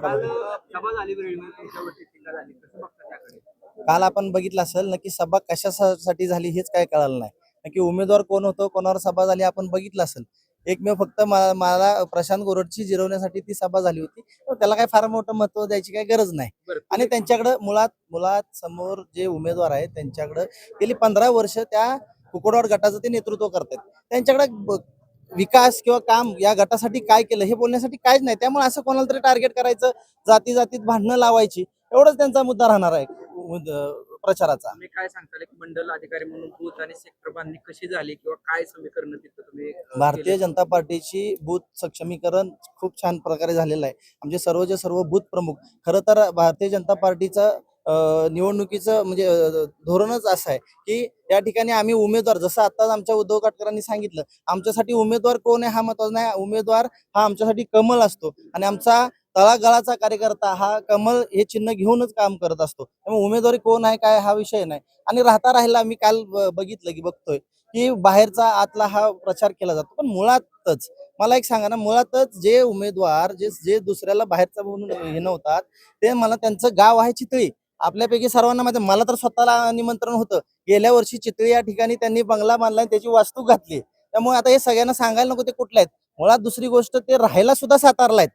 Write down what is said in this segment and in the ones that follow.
काल सभा झाली वेळेवर तुमच्यावरती टीका झाली, कसं बघता त्याकडे? काल आपण बघितलं असेल नक्की सभा कशासाठी झाली हेच काय कळालं नाही. नक्की उमेदवार कोण होतो, कोणावर सभा झाली आपण बघितलं असेल. एकमेव फक्त मला प्रशांत गोरडची जिरवण्यासाठी ती सभा झाली होती. तर त्याला काय फार मोठं महत्व द्यायची काही गरज नाही. बरं, आणि त्यांच्याकडे मुळात मुळात समोर जे उमेदवार आहेत त्यांच्याकडे गेली 15 वर्ष त्या कुकुडवाड गटाचं ते नेतृत्व करतात. त्यांच्याकडे विकास किंवा काम या गटासाठी काय केलं हे बोलण्यासाठी काहीच नाही. त्यामुळे असं कोणाला तरी टार्गेट करायचं, जाती जातीत भांडणं लावायची, एवढंच त्यांचा मुद्दा राहणार आहे प्रचाराचा. तुम्ही काय सांगताल, एक मंडल अधिकारी म्हणून बूथ आणि सेक्टर बांधणी कशी झाली किंवा काय समीकरण तिथं तुम्ही भारतीय जनता पार्टीची बूथ सक्षमीकरण खूप छान प्रकारे झालेलं आहे. आमचे सर्वचे सर्व बूथ प्रमुख, खरं तर भारतीय जनता पार्टीचं निवडणुकीचं म्हणजे धोरणच असं आहे की या ठिकाणी आम्ही उमेदवार, जसं आताच आमच्या उद्धव काटकरांनी सांगितलं, आमच्यासाठी उमेदवार कोण आहे हा महत्वाचा नाही. उमेदवार हा आमच्यासाठी कमल असतो आणि आमचा तळागाळाचा कार्यकर्ता हा कमल हे चिन्ह घेऊनच काम करत असतो. त्यामुळे उमेदवारी कोण आहे काय हा विषय नाही. आणि राहिला मी काल बघितलं की बघतोय की बाहेरचा आतला हा प्रचार केला जातो. पण मुळातच मला एक सांगा ना, मुळातच जे उमेदवार जे जे दुसऱ्याला बाहेरचा म्हणून हे नव्हतात, ते मला त्यांचं गाव आहे चितळी. आपल्यापैकी सर्वांना माहिती, मला तर स्वतःला निमंत्रण होतं. गेल्या वर्षी चितळी या ठिकाणी त्यांनी बंगला बांधला, त्याची वास्तू घातली. त्यामुळे आता हे सगळ्यांना सांगायला नको ते कुठले आहेत. मुळात दुसरी गोष्ट, ते राहायला सुद्धा सातारला आहेत.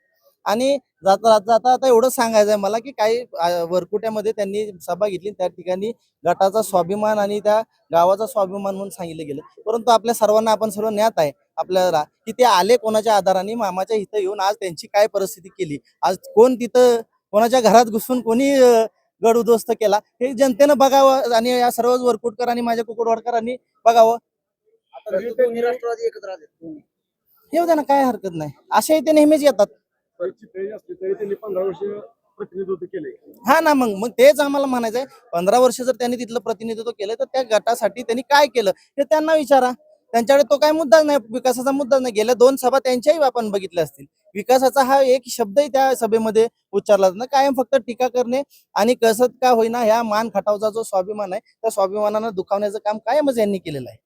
आणि जाता जाता आता एवढं सांगायचं आहे मला की काही वरकुट्यामध्ये त्यांनी सभा घेतली, त्या ठिकाणी गटाचा स्वाभिमान आणि त्या गावाचा स्वाभिमान म्हणून सांगितलं गेलं. परंतु आपल्या सर्वांना आपण सर्व ज्ञात आहे आपल्याला की ते आले कोणाच्या आधाराने, मामाच्या इथं येऊन आज त्यांची काय परिस्थिती केली, आज कोण तिथं कोणाच्या घरात घुसून कोणी गड उद्ध्वस्त केला हे जनतेनं बघावं. आणि या सर्व वरकुटकर आणि माझ्या कुकुडवाडकरांनी बघावं. राष्ट्रवादी एकत्र आले. येऊ द्या ना, काय हरकत नाही. असे ते नेहमीच येतात. त्यांनी 15 वर्ष प्रतिनिधित्व केले. हा ना, मग मग तेच आम्हाला म्हणायचंय. 15 वर्ष जर त्यांनी तिथलं प्रतिनिधित्व केलं तर त्या गटासाठी त्यांनी काय केलं हे त्यांना विचारा. त्यांच्याकडे तो काय मुद्दा नाही, विकासाचा मुद्दा नाही. गेल्या 2 सभा त्यांच्याही आपण बघितल्या असतील. विकासाचा हा एक शब्दही त्या सभेमध्ये उच्चारला जात नाही. कायम फक्त टीका करणे आणि कसं का होईना ह्या मान खटावचा जो स्वाभिमान आहे त्या स्वाभिमानानं दुखावण्याचं काम कायमच यांनी केलेलं आहे.